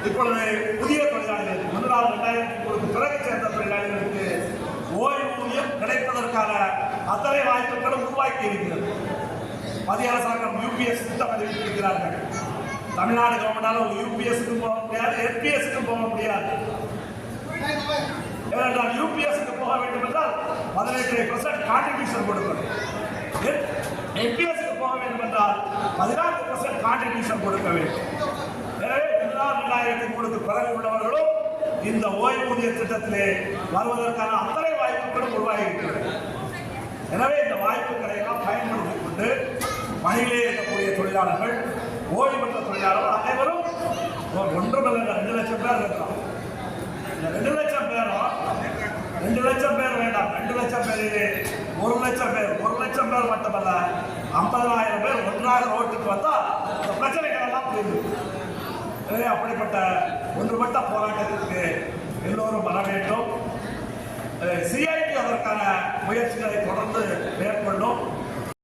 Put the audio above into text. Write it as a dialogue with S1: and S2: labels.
S1: இப்பொழுது புதிய தொழிலாளிகள் முன்னாள் 2003 பிறகு சேர்ந்த தொழிலாளிகளுக்கு ஓய்வூதியம் கிடைப்பதற்கான அத்தனை வாய்ப்புகளும் உருவாக்கி இருக்கிறது. மத்திய அரசாங்கம் யூபிஎஸ் திட்டம் அறிவித்திருக்கிறார்கள். தமிழ்நாடு கவர்மெண்டால் யூபிஎஸ்க்கு போக முடியாது, என்பிஎஸ்க்கு போக முடியாது. ஏனென்றால் யூபிஎஸ்க்கு போக வேண்டும் என்றால் 18% கான்ட்ரிபியூஷன் கொடுக்கணும். என்பிஎஸ்க்கு போக வேண்டும் என்றால் 14% கான்ட்ரிபியூஷன் கொடுக்க வேண்டும். எனவே 2003 பிறகு உள்ளவர்களும் இந்த ஓய்வூதிய திட்டத்திலே வருவதற்கான அத்தனை வாய்ப்புகளும் உருவாகி இருக்கிறது. எனவே இந்த வாய்ப்புகளை எல்லாம் பயன்படுத்திக் கொண்டு பணியிலே இருக்கக்கூடிய தொழிலாளர்கள், ஓய்வு பெற்ற தொழிலாளர்கள் அனைவரும் ஒன்றுமில்லை 2 லட்சம் பேர் இருக்கலாம். இந்த 2 லட்சம் பேரும் 2 லட்சம் பேர் வேண்டாம், 2 லட்சம் பேரிலே 1 லட்சம் பேர், 1 லட்சம் பேர் மட்டுமல்ல 50,000 பேர் ஒன்றாக ரோட்டுக்கு வந்தால் இந்த பிரச்சனைகள் எல்லாம் தீர்வு. எனவே அப்படிப்பட்ட ஒன்றுபட்ட போராட்டத்திற்கு எல்லோரும் வர வேண்டும். சிஐடி அதற்கான முயற்சிகளை தொடர்ந்து மேற்கொள்ளும்.